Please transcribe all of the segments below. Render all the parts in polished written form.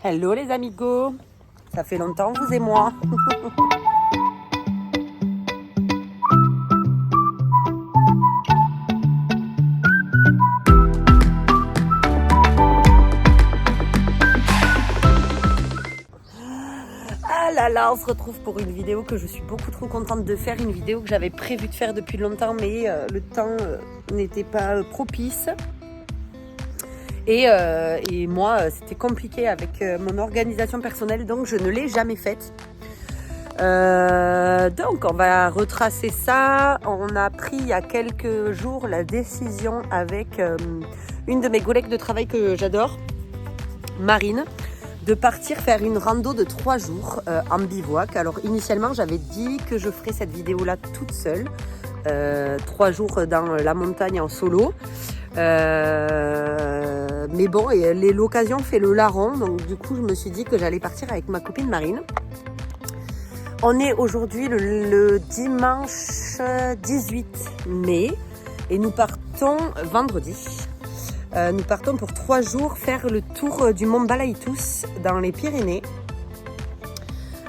Hello les amigos, ça fait longtemps vous et moi. Ah là là, on se retrouve pour une vidéo que je suis beaucoup trop contente de faire, une vidéo que j'avais prévu de faire depuis longtemps mais le temps n'était pas propice. Et moi, c'était compliqué avec mon organisation personnelle, donc je ne l'ai jamais faite. Donc on va retracer ça. On a pris il y a quelques jours la décision avec une de mes collègues de travail que j'adore, Marine, de partir faire une rando de 3 jours en bivouac. Alors initialement j'avais dit que je ferais cette vidéo là toute seule, 3 jours dans la montagne en solo. Mais bon, l'occasion fait le larron, donc du coup je me suis dit que j'allais partir avec ma copine Marine. On est aujourd'hui le dimanche 18 mai et nous partons vendredi. Nous partons pour 3 jours faire le tour du mont Balaïtous dans les Pyrénées.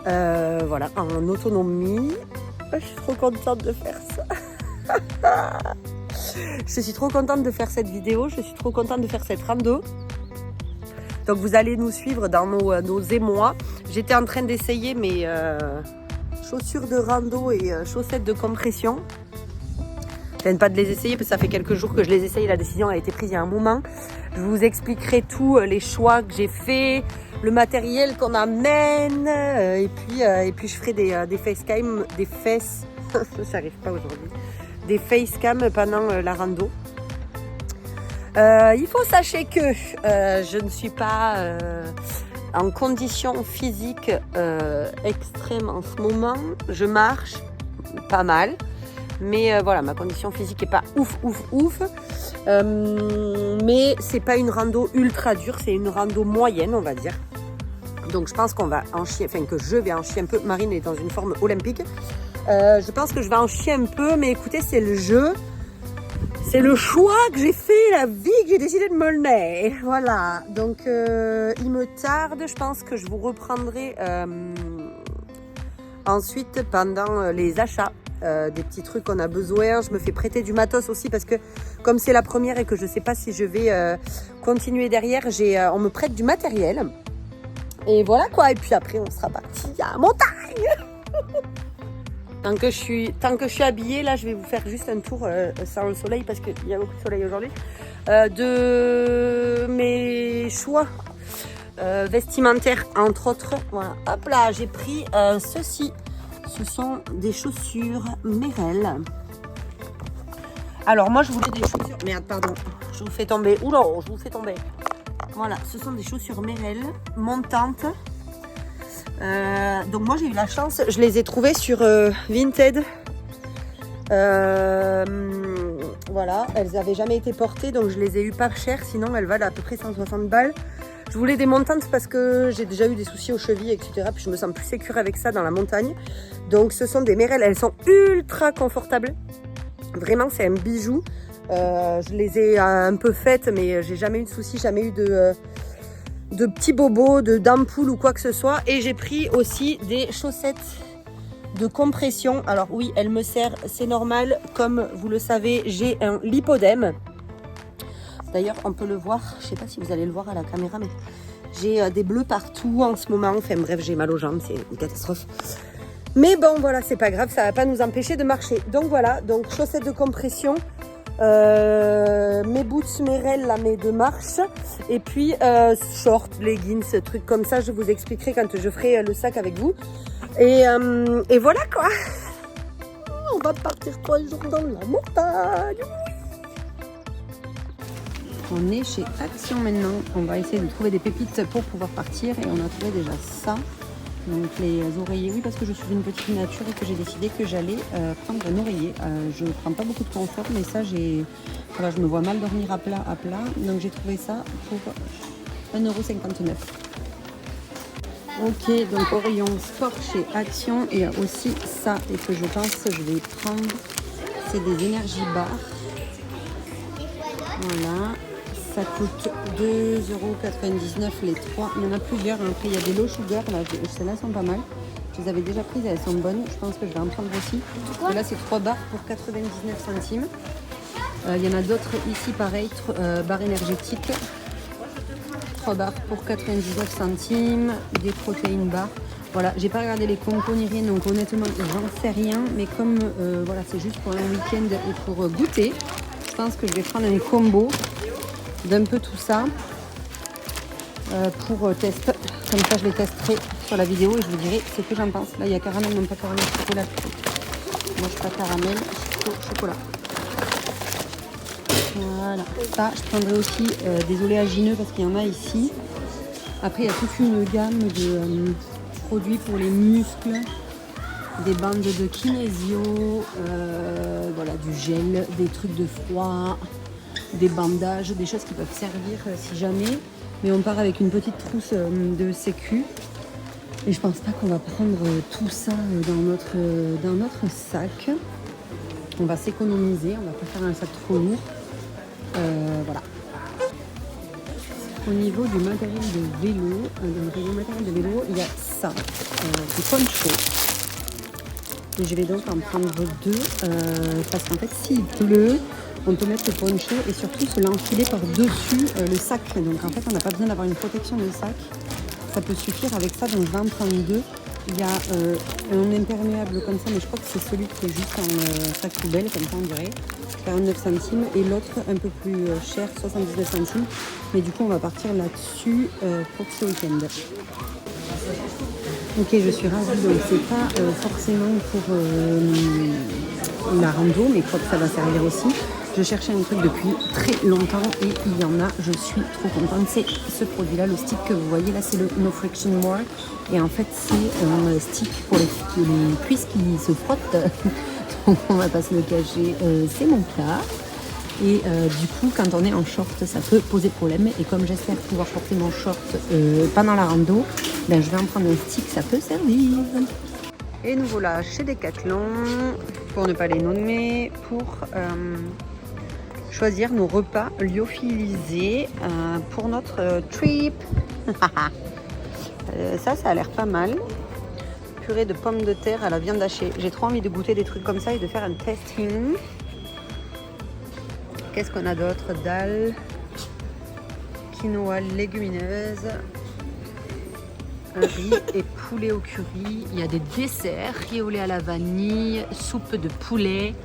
Voilà, en autonomie. Je suis trop contente de faire ça. Je suis trop contente de faire cette vidéo, je suis trop contente de faire cette rando. Donc vous allez nous suivre dans nos émois. J'étais en train d'essayer mes chaussures de rando et chaussettes de compression. Je viens pas de les essayer parce que ça fait quelques jours que je les essaye. La décision a été prise il y a un moment. Je vous expliquerai tous les choix que j'ai faits, le matériel qu'on amène. Et puis je ferai des facecam, des fesses. Ça n'arrive pas aujourd'hui. Des facecam pendant la rando. Il faut sachez que je ne suis pas en condition physique extrême en ce moment. Je marche pas mal, mais voilà, ma condition physique est pas ouf. Mais c'est pas une rando ultra dure, c'est une rando moyenne, on va dire. Donc je pense qu'on va en chier, enfin que je vais en chier un peu. Marine est dans une forme olympique. Je pense que je vais en chier un peu, mais écoutez, c'est le jeu. C'est le choix que j'ai fait, la vie que j'ai décidé de mener. Voilà, donc il me tarde. Je pense que je vous reprendrai ensuite pendant les achats. Des petits trucs qu'on a besoin. Je me fais prêter du matos aussi parce que comme c'est la première et que je ne sais pas si je vais continuer derrière, on me prête du matériel. Et voilà quoi, et puis après on sera parti à la montagne. Tant que je suis habillée, là, je vais vous faire juste un tour sans le soleil parce qu'il y a beaucoup de soleil aujourd'hui. De mes choix vestimentaires, entre autres. Voilà. Hop là, j'ai pris ceci. Ce sont des chaussures Merrell. Alors moi, je voulais des chaussures. Merde, pardon. Je vous fais tomber. Oula, je vous fais tomber. Voilà, ce sont des chaussures Merrell montantes. Donc moi j'ai eu la chance, je les ai trouvées sur Vinted. Voilà, elles n'avaient jamais été portées, donc je les ai eues pas cher, sinon elles valent à peu près 160 balles. Je voulais des montantes parce que j'ai déjà eu des soucis aux chevilles, etc. Puis je me sens plus sécure avec ça dans la montagne. Donc ce sont des Merrell, elles sont ultra confortables. Vraiment c'est un bijou. Je les ai un peu faites, mais j'ai jamais eu de soucis, jamais eu de petits bobos, d'ampoules ou quoi que ce soit. Et j'ai pris aussi des chaussettes de compression. Alors oui, elles me servent, c'est normal. Comme vous le savez, j'ai un lipodème. D'ailleurs, on peut le voir. Je sais pas si vous allez le voir à la caméra, mais j'ai des bleus partout en ce moment. Enfin bref, j'ai mal aux jambes, c'est une catastrophe. Mais bon, voilà, c'est pas grave, ça va pas nous empêcher de marcher. Donc voilà, donc chaussettes de compression. Mes boots Merrell là, mais de marche, et puis shorts, leggings, trucs comme ça. Je vous expliquerai quand je ferai le sac avec vous. Et voilà quoi. On va partir 3 jours dans la montagne. On est chez Action maintenant. On va essayer de trouver des pépites pour pouvoir partir, et on a trouvé déjà ça. Donc les oreillers, oui, parce que je suis une petite nature et que j'ai décidé que j'allais prendre un oreiller. Je ne prends pas beaucoup de confort, mais ça, voilà, je me vois mal dormir à plat. Donc j'ai trouvé ça pour 1,59 €. Ok, donc au rayon sport chez Action, il y a aussi ça, et que je pense que je vais prendre. C'est des énergies bars. Voilà, Ça coûte 2,99 € les 3. Il y en a plusieurs. Hein. Après, il y a des low sugar. Celles-là sont pas mal. Je les avais déjà prises, elles sont bonnes. Je pense que je vais en prendre aussi. Et là, c'est 3 barres pour 99 centimes. Il y en a d'autres ici, pareil. Barres énergétiques. 3 barres pour 99 centimes. Des protéines barres. Voilà, j'ai pas regardé les compos ni rien, donc honnêtement, j'en sais rien. Mais comme voilà, c'est juste pour un week-end et pour goûter, je pense que je vais prendre un combo d'un peu tout ça pour test. Comme ça, je les testerai sur la vidéo et je vous dirai ce que j'en pense. Là, il y a caramel, non pas caramel, chocolat. Moi, je pas caramel, chocolat. Voilà. Ça, je prendrai aussi des oléagineux parce qu'il y en a ici. Après, il y a toute une gamme de produits pour les muscles, des bandes de kinésio, voilà, du gel, des trucs de froid, des bandages, des choses qui peuvent servir si jamais. Mais on part avec une petite trousse de sécu. Et je pense pas qu'on va prendre tout ça dans notre sac. On va s'économiser, on va pas faire un sac trop lourd. Voilà. Au niveau du matériel de vélo, il y a ça, du poncho. Et je vais donc en prendre 2 parce qu'en fait, s'il pleut, on peut mettre le poncho et surtout se l'enfiler par-dessus le sac. Donc en fait, on n'a pas besoin d'avoir une protection de sac. Ça peut suffire avec ça, donc je vais en prendre 2. Il y a un imperméable comme ça, mais je crois que c'est celui qui est juste en sac poubelle, comme ça on dirait. 49 centimes et l'autre un peu plus cher, 79 centimes. Mais du coup, on va partir là-dessus pour ce week-end. Ok, je suis ravie. Donc, c'est pas forcément pour la rando, mais je crois que ça va servir aussi. Je cherchais un truc depuis très longtemps et il y en a. Je suis trop contente. C'est ce produit-là, le stick que vous voyez là, c'est le No Friction More. Et en fait, c'est un stick pour les cuisses qui se frottent. Donc, on va pas se le cacher, c'est mon cas. Et du coup, quand on est en short, ça peut poser problème. Et comme j'espère pouvoir porter mon short pendant la rando, ben, je vais en prendre un stick, ça peut servir. Et nous voilà chez Decathlon, pour ne pas les nommer, pour choisir nos repas lyophilisés pour notre trip. Ça a l'air pas mal. Purée de pommes de terre à la viande hachée. J'ai trop envie de goûter des trucs comme ça et de faire un testing. Qu'est-ce qu'on a d'autre? Dalle, quinoa, légumineuse, riz et poulet au curry. Il y a des desserts, riz au lait à la vanille, soupe de poulet,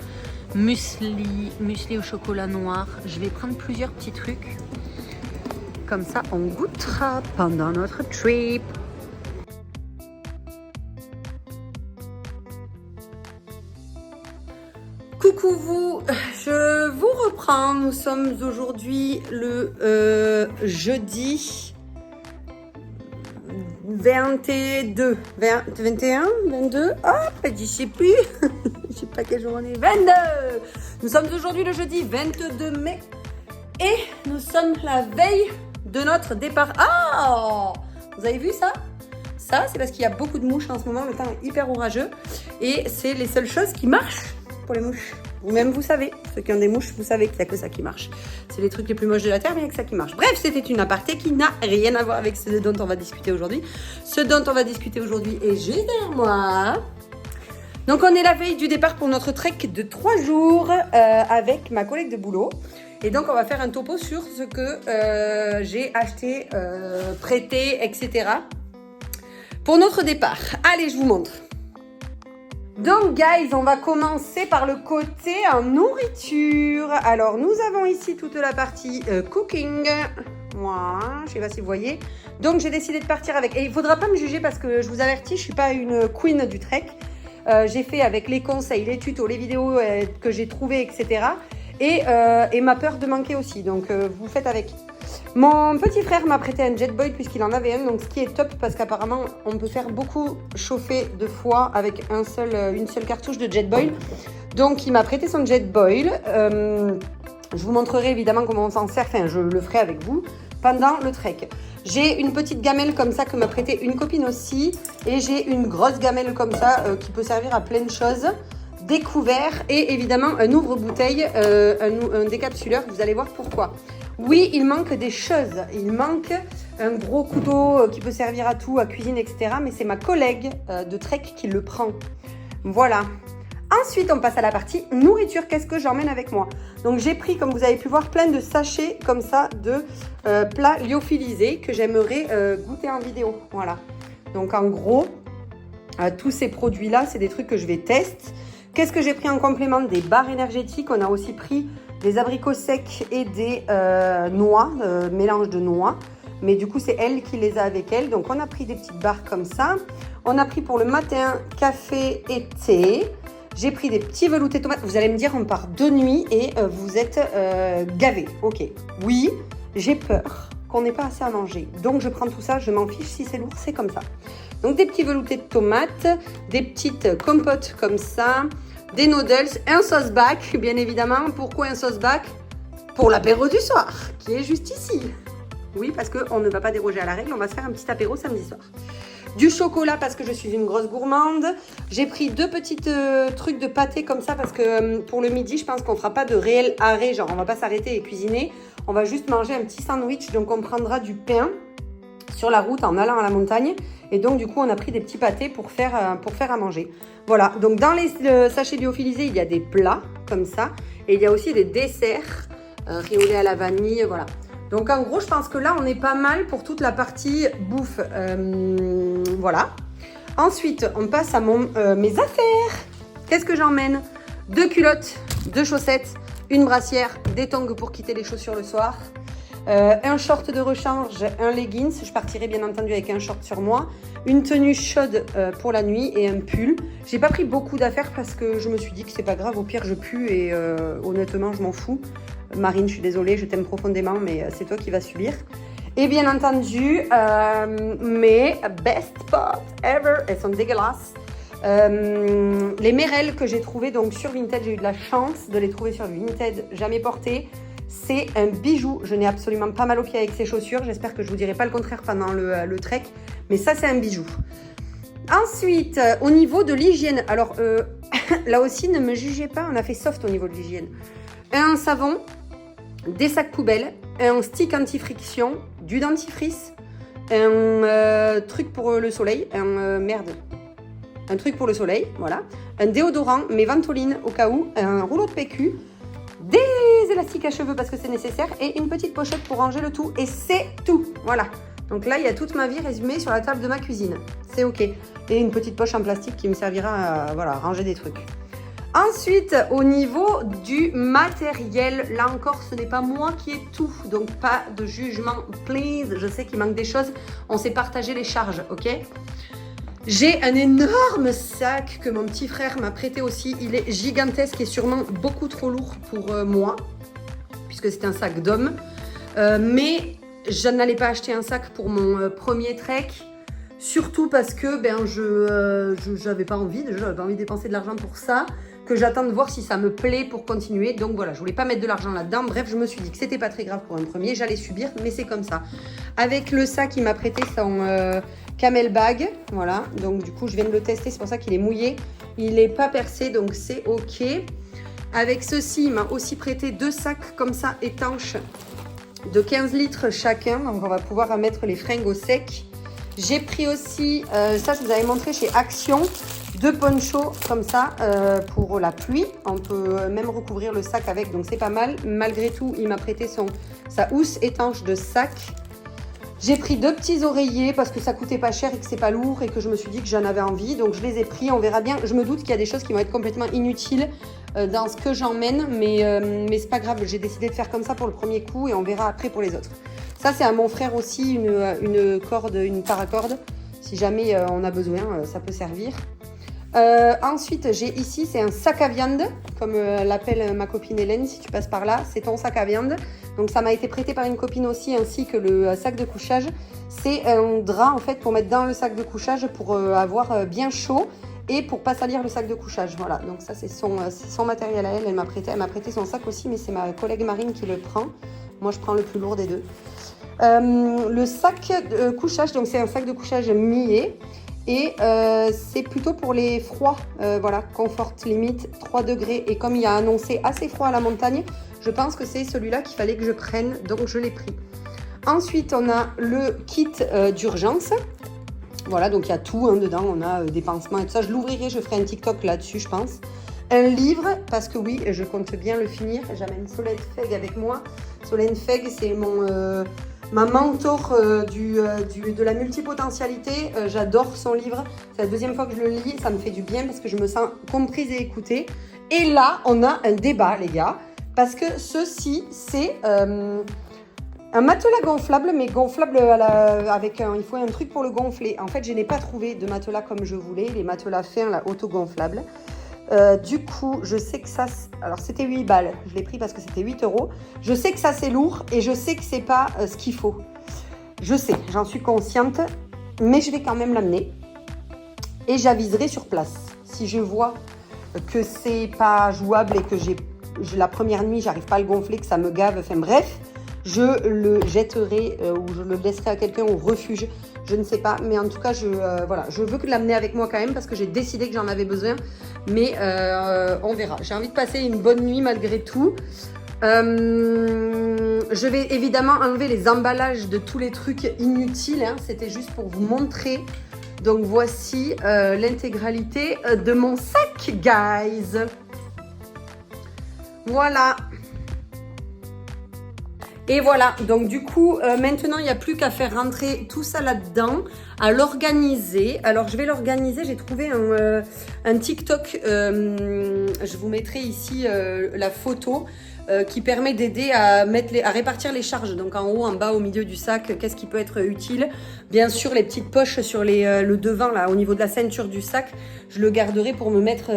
muesli au chocolat noir. Je vais prendre plusieurs petits trucs. Comme ça, on goûtera pendant notre trip. Coucou vous, je vous reprends. Nous sommes aujourd'hui le jeudi 22, 21, 22, je sais plus, je sais pas quel jour on est, 22. Nous sommes aujourd'hui le jeudi 22 mai et nous sommes la veille de notre départ. Ah, vous avez vu ça? Ça, c'est parce qu'il y a beaucoup de mouches en ce moment, le temps est hyper orageux et c'est les seules choses qui marchent pour les mouches. Vous-même, vous savez, ceux qui ont des mouches, vous savez qu'il n'y a que ça qui marche. C'est les trucs les plus moches de la Terre, mais il n'y a que ça qui marche. Bref, c'était une aparté qui n'a rien à voir avec ce dont on va discuter aujourd'hui. Ce dont on va discuter aujourd'hui est juste derrière moi. Donc, on est la veille du départ pour notre trek de 3 jours avec ma collègue de boulot. Et donc, on va faire un topo sur ce que j'ai acheté, prêté, etc. pour notre départ. Allez, je vous montre. Donc guys, on va commencer par le côté en nourriture. Alors nous avons ici toute la partie cooking. Moi, je sais pas si vous voyez. Donc j'ai décidé de partir avec. Et il faudra pas me juger parce que je vous avertis, je suis pas une queen du trek. J'ai fait avec les conseils, les tutos, les vidéos que j'ai trouvées, etc. Et ma peur de manquer aussi. Donc vous faites avec. Mon petit frère m'a prêté un Jetboil puisqu'il en avait un, donc ce qui est top parce qu'apparemment on peut faire beaucoup chauffer de fois avec une seule cartouche de Jetboil. Donc il m'a prêté son Jetboil. Je vous montrerai évidemment comment on s'en sert, enfin je le ferai avec vous pendant le trek. J'ai une petite gamelle comme ça que m'a prêté une copine aussi et j'ai une grosse gamelle comme ça qui peut servir à plein de choses. Des couverts et évidemment un ouvre-bouteille, un décapsuleur, vous allez voir pourquoi. Oui, il manque des choses. Il manque un gros couteau qui peut servir à tout, à cuisine, etc. Mais c'est ma collègue de Trek qui le prend. Voilà. Ensuite, on passe à la partie nourriture. Qu'est-ce que j'emmène avec moi? Donc, j'ai pris, comme vous avez pu voir, plein de sachets comme ça de plats lyophilisés que j'aimerais goûter en vidéo. Voilà. Donc, en gros, tous ces produits-là, c'est des trucs que je vais tester. Qu'est-ce que j'ai pris en complément? Des barres énergétiques. On a aussi pris des abricots secs et des noix, mélange de noix. Mais du coup, c'est elle qui les a avec elle. Donc, on a pris des petites barres comme ça. On a pris pour le matin café et thé. J'ai pris des petits veloutés tomates. Vous allez me dire, on part de nuit et vous êtes gavés. Ok. Oui, j'ai peur qu'on n'ait pas assez à manger. Donc, je prends tout ça. Je m'en fiche. Si c'est lourd, c'est comme ça. Donc, des petits veloutés de tomates, des petites compotes comme ça, des noodles, un sauce bac, bien évidemment. Pourquoi un sauce bac? Pour l'apéro du soir, qui est juste ici. Oui, parce qu'on ne va pas déroger à la règle. On va se faire un petit apéro samedi soir. Du chocolat parce que je suis une grosse gourmande. J'ai pris 2 petites trucs de pâté comme ça parce que pour le midi, je pense qu'on ne fera pas de réel arrêt. Genre, on ne va pas s'arrêter et cuisiner. On va juste manger un petit sandwich. Donc, on prendra du pain sur la route en allant à la montagne. Et donc, du coup, on a pris des petits pâtés pour faire à manger. Voilà. Donc, dans les sachets lyophilisés, il y a des plats comme ça. Et il y a aussi des desserts riolés à la vanille. Voilà. Donc, en gros, je pense que là, on est pas mal pour toute la partie bouffe. Voilà. Ensuite, on passe à mes affaires. Qu'est-ce que j'emmène? 2 culottes, 2 chaussettes, une brassière, des tongs pour quitter les chaussures le soir, un short de rechange, un leggings. Je partirai bien entendu avec un short sur moi, une tenue chaude pour la nuit et un pull. J'ai pas pris beaucoup d'affaires parce que je me suis dit que c'est pas grave. Au pire, je pue et honnêtement, je m'en fous. Marine, je suis désolée, je t'aime profondément, mais c'est toi qui vas subir. Et bien entendu, mes best pots ever, elles sont dégueulasses. Les mérelles que j'ai trouvées donc sur Vinted, j'ai eu de la chance de les trouver sur Vinted, jamais portées. C'est un bijou, je n'ai absolument pas mal aux pieds avec ces chaussures. J'espère que je ne vous dirai pas le contraire pendant le trek, mais ça c'est un bijou. Ensuite, au niveau de l'hygiène, alors là aussi ne me jugez pas, on a fait soft au niveau de l'hygiène. Un savon, des sacs poubelles, un stick anti-friction, du dentifrice, un truc pour le soleil, un truc pour le soleil, voilà, un déodorant, mes ventolines au cas où, un rouleau de PQ, des élastiques à cheveux parce que c'est nécessaire et une petite pochette pour ranger le tout et c'est tout, voilà. Donc là, il y a toute ma vie résumée sur la table de ma cuisine, c'est ok. Et une petite poche en plastique qui me servira à voilà, ranger des trucs. Ensuite, au niveau du matériel, là encore, ce n'est pas moi qui ai tout, donc pas de jugement, please. Je sais qu'il manque des choses, on s'est partagé les charges, ok? J'ai un énorme sac que mon petit frère m'a prêté aussi, il est gigantesque et sûrement beaucoup trop lourd pour moi, puisque c'est un sac d'homme, mais je n'allais pas acheter un sac pour mon premier trek. Surtout parce que je n'avais pas envie, déjà j'avais pas envie de dépenser de l'argent pour ça, que j'attends de voir si ça me plaît pour continuer. Donc voilà, je voulais pas mettre de l'argent là-dedans. Bref, je me suis dit que c'était pas très grave pour un premier, j'allais subir, mais c'est comme ça. Avec le sac, il m'a prêté son camel bag, voilà. Donc du coup, je viens de le tester, c'est pour ça qu'il est mouillé. Il n'est pas percé, donc c'est ok. Avec ceci, il m'a aussi prêté 2 sacs comme ça, étanches, de 15 litres chacun. Donc on va pouvoir mettre les fringues au sec. J'ai pris aussi, ça je vous avais montré chez Action, 2 ponchos comme ça pour la pluie. On peut même recouvrir le sac avec, donc c'est pas mal. Malgré tout, il m'a prêté sa housse étanche de sac. J'ai pris 2 petits oreillers parce que ça coûtait pas cher et que c'est pas lourd et que je me suis dit que j'en avais envie. Donc je les ai pris, on verra bien. Je me doute qu'il y a des choses qui vont être complètement inutiles dans ce que j'emmène. Mais c'est pas grave, j'ai décidé de faire comme ça pour le premier coup et on verra après pour les autres. Ça, c'est à mon frère aussi, une corde, une paracorde. Si jamais on a besoin, ça peut servir. Ensuite, j'ai ici, c'est un sac à viande, comme l'appelle ma copine Hélène, si tu passes par là. C'est ton sac à viande. Donc, ça m'a été prêté par une copine aussi, ainsi que le sac de couchage. C'est un drap, en fait, pour mettre dans le sac de couchage pour avoir bien chaud et pour pas salir le sac de couchage. Voilà, donc ça, c'est son matériel à elle. Elle m'a prêté son sac aussi, mais c'est ma collègue Marine qui le prend. Moi, je prends le plus lourd des deux. Le sac de couchage, donc c'est un sac de couchage mi-é. Et c'est plutôt pour les froids, voilà, confort limite 3 degrés. Et comme il y a annoncé assez froid à la montagne, je pense que c'est celui-là qu'il fallait que je prenne, donc je l'ai pris. Ensuite, on a le kit d'urgence. Voilà, donc il y a tout hein, dedans, on a des pansements et tout ça. Je l'ouvrirai, je ferai un TikTok là-dessus, je pense. Un livre, parce que oui, je compte bien le finir. J'amène Solène Feg avec moi. Solène Feg, c'est ma mentor de la multipotentialité. J'adore son livre. C'est la deuxième fois que je le lis. Ça me fait du bien parce que je me sens comprise et écoutée. Et là, on a un débat, les gars. Parce que ceci, c'est un matelas gonflable, mais gonflable il faut un truc pour le gonfler. En fait, je n'ai pas trouvé de matelas comme je voulais. Les matelas fins, là, auto-gonflables. Du coup, je sais que ça... Alors, c'était 8 balles. Je l'ai pris parce que c'était 8 €. Je sais que ça, c'est lourd et je sais que c'est pas ce qu'il faut. Je sais, j'en suis consciente, mais je vais quand même l'amener. Et j'aviserai sur place. Si je vois que c'est pas jouable et que la première nuit, j'arrive pas à le gonfler, que ça me gave, enfin bref, je le jetterai ou je le laisserai à quelqu'un au refuge. Je ne sais pas, mais en tout cas, voilà, je veux l'amener avec moi quand même parce que j'ai décidé que j'en avais besoin. Mais on verra. J'ai envie de passer une bonne nuit malgré tout. Je vais évidemment enlever les emballages de tous les trucs inutiles. Hein. C'était juste pour vous montrer. Donc voici l'intégralité de mon sac, guys. Voilà. Et voilà, donc du coup, maintenant, il n'y a plus qu'à faire rentrer tout ça là-dedans, à l'organiser. Alors, je vais l'organiser, j'ai trouvé un TikTok, je vous mettrai ici la photo, qui permet d'aider à répartir les charges. Donc, en haut, en bas, au milieu du sac, qu'est-ce qui peut être utile? Bien sûr, les petites poches sur le devant, là, au niveau de la ceinture du sac, je le garderai pour me mettre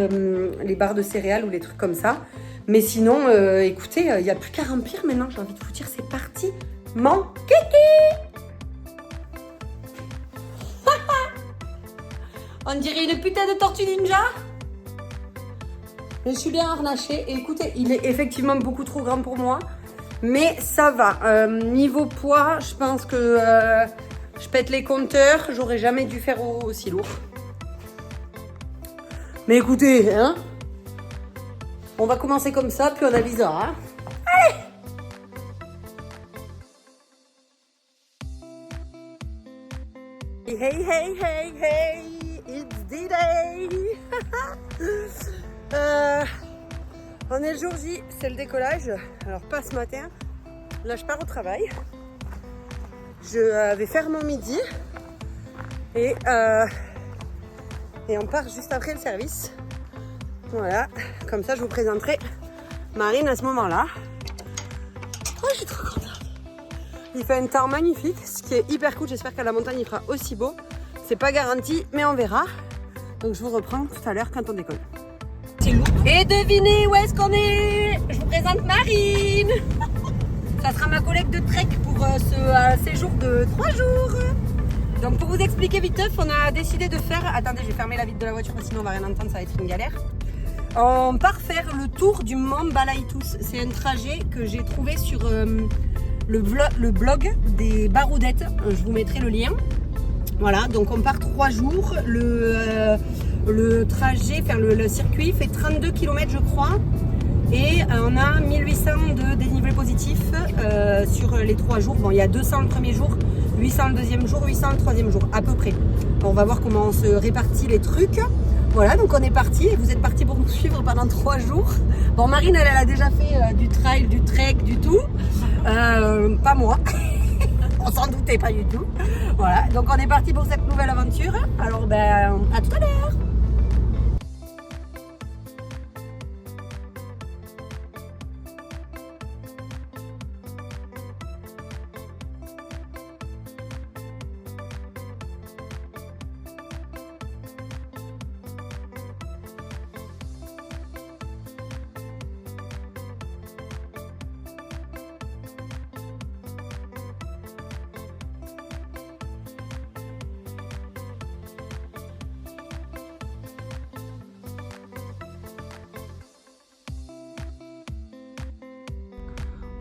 les barres de céréales ou les trucs comme ça. Mais sinon, écoutez, il n'y a plus qu'à remplir maintenant. J'ai envie de vous dire, c'est parti. Mon kiki. On dirait une putain de tortue ninja. Je suis bien harnachée. Et écoutez, il est effectivement beaucoup trop grand pour moi. Mais ça va. Niveau poids, je pense que je pète les compteurs. J'aurais jamais dû faire aussi lourd. Mais écoutez, hein. On va commencer comme ça, puis on avisera. Hein. Allez! Hey, hey, hey, hey! It's D-Day! On est le jour J, c'est le décollage. Alors, pas ce matin. Là, je pars au travail. Je vais faire mon midi. Et on part juste après le service. Voilà, comme ça je vous présenterai Marine à ce moment-là. Oh, je suis trop contente. Il fait un temps magnifique, ce qui est hyper cool. J'espère qu'à la montagne il fera aussi beau. C'est pas garanti, mais on verra. Donc je vous reprends tout à l'heure quand on décolle. Et devinez où est-ce qu'on est? Je vous présente Marine. Ça sera ma collègue de trek pour ce séjour de 3 jours. Donc pour vous expliquer vite, on a décidé de faire... Attendez, je vais fermer la vitre de la voiture, sinon on va rien entendre, ça va être une galère. On part faire le tour du Mont Balaïtous. C'est un trajet que j'ai trouvé sur le blog des Baroudettes. Je vous mettrai le lien. Voilà, donc on part 3 jours. Le trajet, enfin le circuit fait 32 km je crois. Et on a 1800 de dénivelé positif sur les 3 jours. Bon, il y a 200 le premier jour, 800 le deuxième jour, 800 le troisième jour, à peu près. On va voir comment on se répartit les trucs. Voilà, donc on est parti et vous êtes partis pour nous suivre pendant 3 jours. Bon, Marine, elle a déjà fait du trail, du trek, du tout. Pas moi. On s'en doutait pas du tout. Voilà, donc on est parti pour cette nouvelle aventure. Alors, ben, à tout à l'heure.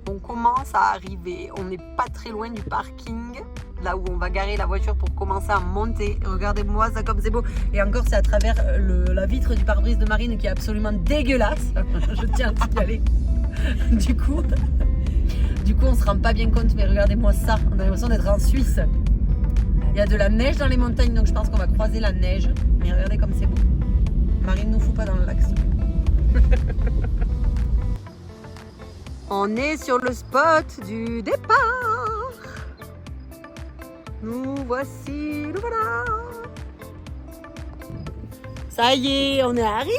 On commence à arriver, on n'est pas très loin du parking. là où on va garer la voiture pour commencer à monter. Regardez-moi ça comme c'est beau. Et encore, c'est à travers la vitre du pare-brise de Marine qui est absolument dégueulasse. Je tiens à signaler. Du coup, on se rend pas bien compte, mais regardez-moi ça. On a l'impression d'être en Suisse. Il y a de la neige dans les montagnes, donc je pense qu'on va croiser la neige. Mais regardez comme c'est beau. Marine nous fout pas dans le lac. On est sur le spot du départ. Nous voici, nous voilà. Ça y est, on est arrivé.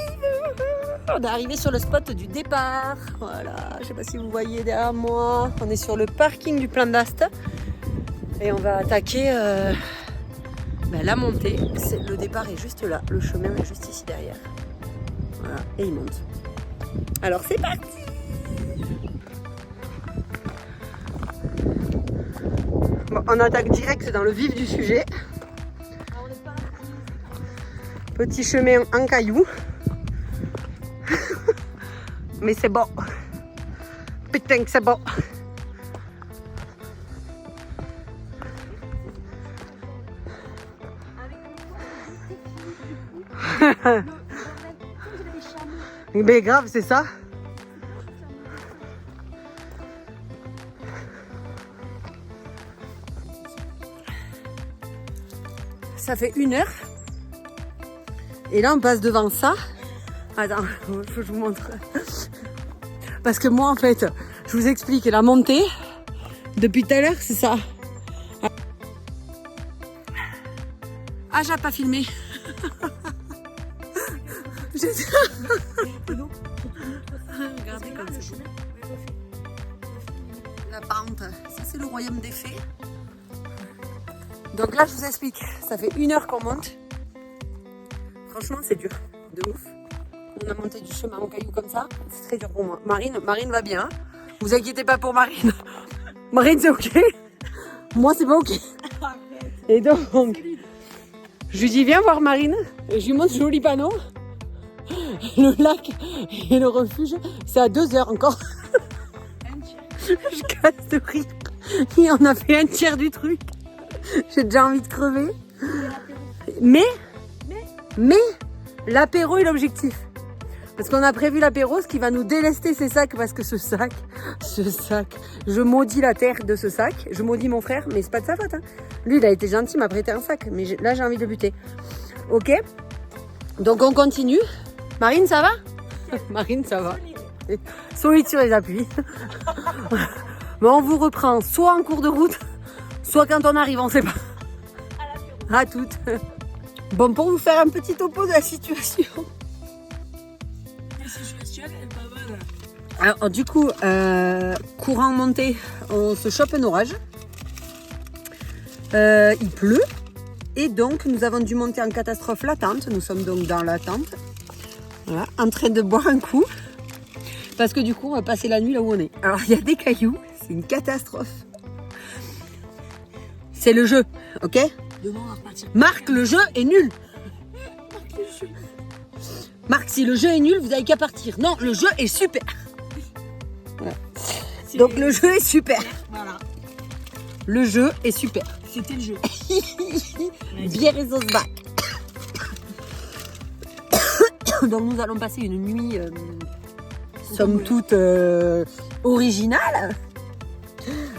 On est arrivé sur le spot du départ. Voilà, je sais pas si vous voyez derrière moi. On est sur le parking du Plan d'Ast. Et on va attaquer la montée. Le départ est juste là. Le chemin est juste ici derrière. Voilà, et il monte. Alors c'est parti. Bon, on attaque direct dans le vif du sujet. Petit chemin en cailloux. Mais c'est bon. Putain que c'est bon. Mais grave, c'est ça. Ça fait 1 heure. Et là, on passe devant ça. Attends, faut que je vous montre. Parce que moi, en fait, je vous explique la montée. Depuis tout à l'heure, c'est ça. Ah, j'ai pas filmé. Regardez comme c'est beau. La pente, ça c'est le royaume des fées. Donc là, je vous explique. Ça fait 1 heure qu'on monte. Franchement, c'est dur. De ouf. On a monté du chemin en caillou comme ça. C'est très dur pour moi. Marine va bien. Hein. Vous inquiétez pas pour Marine. Marine, c'est ok. Moi, c'est pas ok. Et donc, je lui dis, viens voir Marine. Et je lui montre ce joli panneau. Le lac et le refuge, c'est à 2 heures encore. Je casse de rire. Et on a fait 1/3 du truc. J'ai déjà envie de crever. Mais l'apéro est l'objectif. Parce qu'on a prévu l'apéro, ce qui va nous délester ces sacs. Parce que ce sac, je maudis la terre de ce sac. Je maudis mon frère, mais c'est pas de sa faute. Hein. Lui, il a été gentil, il m'a prêté un sac. Mais là, j'ai envie de le buter. Ok. Donc, on continue. Marine, ça va? Marine, ça va. Solide sur les appuis. Mais on vous reprend soit en cours de route, soit quand on arrive, on sait pas. À toutes. Bon, pour vous faire un petit topo de la situation. La situation est pas bonne. Alors, du coup, courant montée, on se chope un orage. Il pleut. Et donc, nous avons dû monter en catastrophe latente. Nous sommes donc dans l'attente. Voilà, en train de boire un coup. Parce que du coup, on va passer la nuit là où on est. Alors, il y a des cailloux. C'est une catastrophe. C'est le jeu, ok? Marc, le jeu est nul. Marc, si le jeu est nul, vous n'avez qu'à partir. Non, le jeu est super. Voilà. Donc, le jeu est super. Voilà. Le jeu est super. C'était le jeu. Bière et sauce bac. Donc nous allons passer une nuit somme toute originale.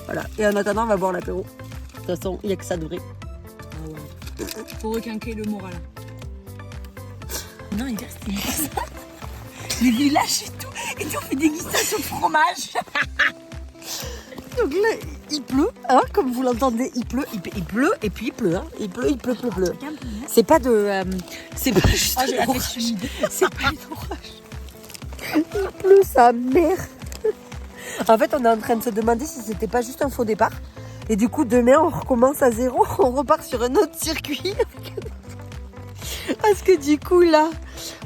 Voilà. Et en attendant, on va boire l'apéro. De toute façon, il n'y a que ça de vrai. Ah ouais. Pour requinquer le moral. Non, il reste ça. Les villages et tout. Et on fait dégustation de fromage. Donc là, il pleut, hein, comme vous l'entendez, il pleut, et puis il pleut, hein. Il pleut. C'est pas de... c'est pas juste de l'orage. C'est pas de l'orage. Il pleut, sa mère. En fait, on est en train de se demander si c'était pas juste un faux départ. Et du coup, demain, on recommence à zéro. On repart sur un autre circuit. Parce que du coup, là,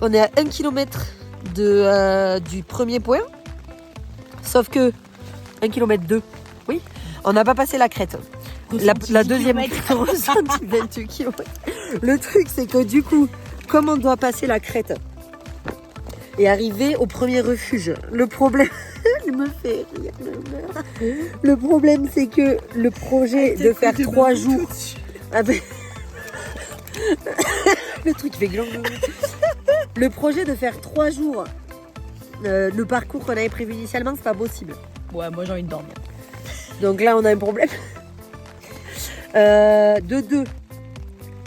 on est à 1 km du premier point. Sauf que 1 km 2. Oui, on n'a pas passé la crête. La deuxième ressenti 28 km. Le truc, c'est que du coup, comme on doit passer la crête et arriver au premier refuge, le problème Tu me fais rire. Le problème, c'est que le projet de faire 3 jours... Ah ben... Le truc fait gland. Le projet de faire 3 jours, le parcours qu'on avait prévu initialement, c'est pas possible. Ouais, moi j'ai envie de dormir. Donc là, on a un problème. De 2,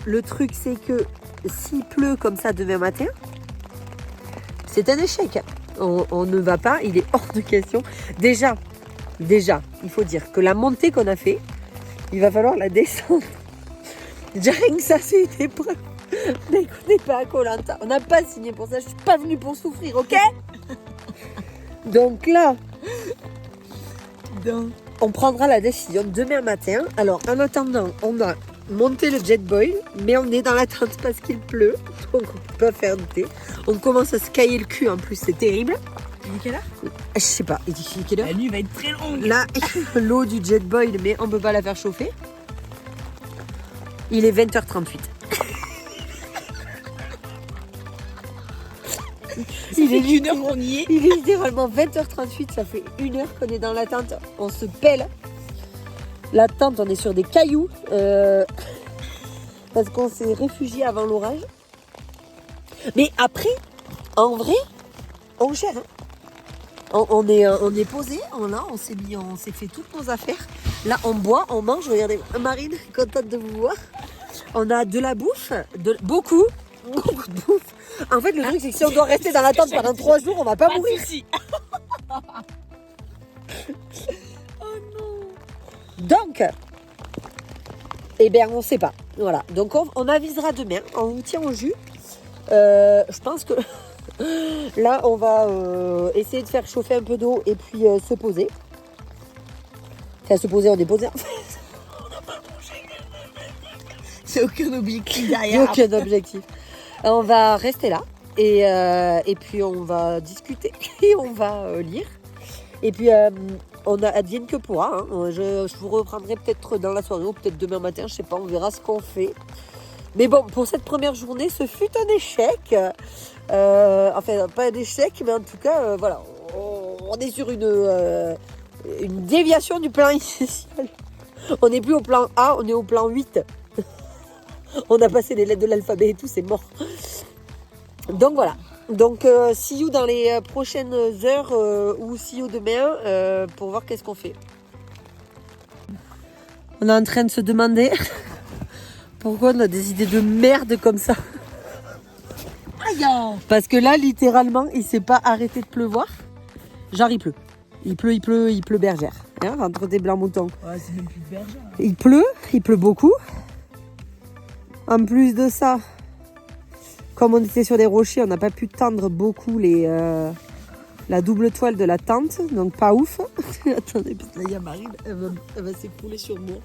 le truc, c'est que s'il pleut comme ça demain matin, c'est un échec. On ne va pas, il est hors de question. Déjà, il faut dire que la montée qu'on a fait, il va falloir la descendre. Déjà rien que ça, c'est une épreuve. N'écoutez pas à Koh-Lanta. On n'a pas signé pour ça. Je suis pas venue pour souffrir, ok? Donc là, on prendra la décision demain matin. Alors, en attendant, on a monté le Jetboil, mais on est dans l'attente parce qu'il pleut. Donc, on peut pas faire douter. On commence à se cailler le cul, en plus, c'est terrible. Il est quelle heure? Je sais pas, il dit quelle heure? La nuit va être très longue. Là, l'eau du Jetboil, mais on peut pas la faire chauffer. Il est 20h38. Il est 1h qu'on y est. Il est littéralement 20h38, ça fait 1 heure qu'on est dans la tente. On se pèle. La tente, on est sur des cailloux. Parce qu'on s'est réfugié avant l'orage. Mais après, en vrai, on gère. Hein. On est posé, on s'est fait toutes nos affaires. Là, on boit, on mange. Regardez, Marine, contente de vous voir. On a de la bouffe, beaucoup de bouffe. En fait, le truc, c'est que si on doit rester dans la tente pendant 3 jours, on va pas mourir. Oh non. Donc, eh bien, on sait pas. Voilà. Donc, on avisera demain. On vous tient au jus. Je pense que là, on va essayer de faire chauffer un peu d'eau et puis se poser. Enfin, se poser, on est posé. C'est aucun objectif Il n'y a derrière. aucun objectif. On va rester là et puis on va discuter et on va lire. Et puis on a advienne que pourra. Hein. Je vous reprendrai peut-être dans la soirée ou peut-être demain matin, je sais pas, on verra ce qu'on fait. Mais bon, pour cette première journée, ce fut un échec. Enfin, pas un échec, mais en tout cas, voilà, on est sur une déviation du plan initial. On n'est plus au plan A, on est au plan 8. On a passé les lettres de l'alphabet et tout, c'est mort. Donc voilà. Donc see you dans les prochaines heures ou see you demain pour voir qu'est-ce qu'on fait. On est en train de se demander pourquoi on a des idées de merde comme ça. Aïe. Parce que là, littéralement, il s'est pas arrêté de pleuvoir. Genre, il pleut. Il pleut bergère. Hein, entre des blancs moutons. Ouais, c'est même plus berger. Il pleut beaucoup. En plus de ça, comme on était sur des rochers, on n'a pas pu tendre beaucoup la double toile de la tente, donc pas ouf. Attendez, parce que là, il y a Marine, elle va s'écrouler sur moi.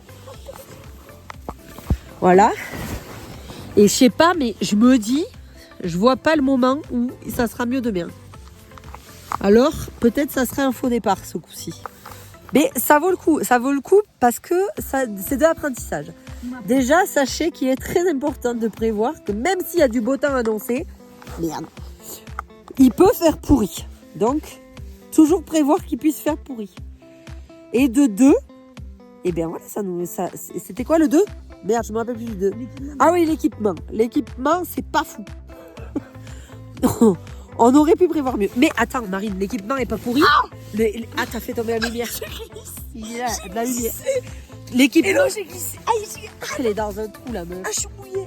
Voilà. Et je sais pas, mais je me dis, je vois pas le moment où ça sera mieux demain. Alors, peut-être ça serait un faux départ ce coup-ci. Mais ça vaut le coup parce que c'est de l'apprentissage. Déjà, sachez qu'il est très important de prévoir que même s'il y a du beau temps annoncé, merde, il peut faire pourri. Donc, toujours prévoir qu'il puisse faire pourri. Et de 2, eh bien voilà, c'était quoi le 2 ? Merde, je me rappelle plus du 2. Ah oui, l'équipement. L'équipement, c'est pas fou. On aurait pu prévoir mieux. Mais attends, Marine, l'équipement est pas pourri. Ah, t'as fait tomber la lumière. Il y a de la lumière. L'équipement. Et là, j'ai glissé. Elle est dans un trou, la meuf. Ah, je suis mouillée.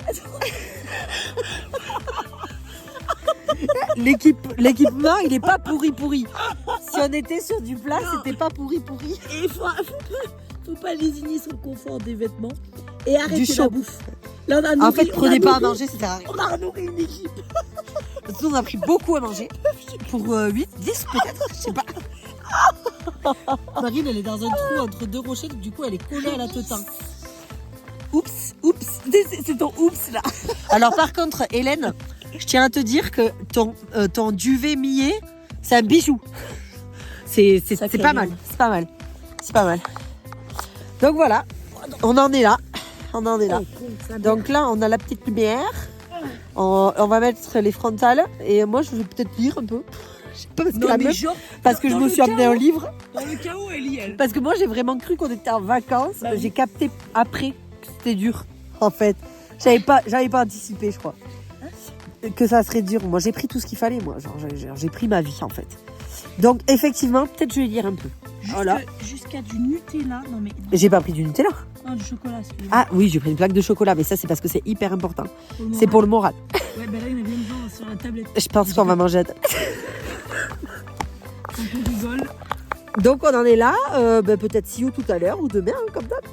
L'équipement, il est pas pourri. Si on était sur du plat, c'était pas pourri. Et faut pas lésigner sur le confort des vêtements. Et arrêter Du chaud. la bouffe. Là, on a nourri, En fait, prenez pas à manger, ça sert à rien. On a nourri une équipe. Parce que nous, on a pris beaucoup à manger. Pour 8, 10 peut-être, je sais pas. Marine, elle est dans un trou entre 2 rochers, du coup, elle est collée à la teutin. Oups. C'est ton oups, là. Alors, par contre, Hélène, je tiens à te dire que ton duvet millé, c'est un bijou. C'est pas mal. C'est pas mal. Donc voilà, on en est là. Donc là, on a la petite lumière. On va mettre les frontales. Et moi, je vais peut-être lire un peu. Je Parce que, Non, la mais meuf- genre, parce que je dans me le suis amené un chaos. livre. Dans le chaos, elle y est. Parce que moi, j'ai vraiment cru qu'on était en vacances. Bah oui. J'ai capté après que c'était dur, en fait. J'avais pas anticipé, je crois. Que ça serait dur. Moi, j'ai pris tout ce qu'il fallait, moi. Genre, j'ai pris ma vie, en fait. Donc, effectivement, peut-être je vais lire un peu. Voilà. Jusqu'à du Nutella. Non, mais. J'ai pas pris du Nutella. Non, du chocolat, excusez-moi. Ah oui, j'ai pris une plaque de chocolat, mais ça, c'est parce que c'est hyper important. Pour le C'est pour le moral. Ouais, ben là, il y en a bien devant sur la tablette. Je pense qu'on va manger à table. Quand on rigole. Donc, on en est là. Peut-être si ou tout à l'heure ou demain, hein, comme d'hab.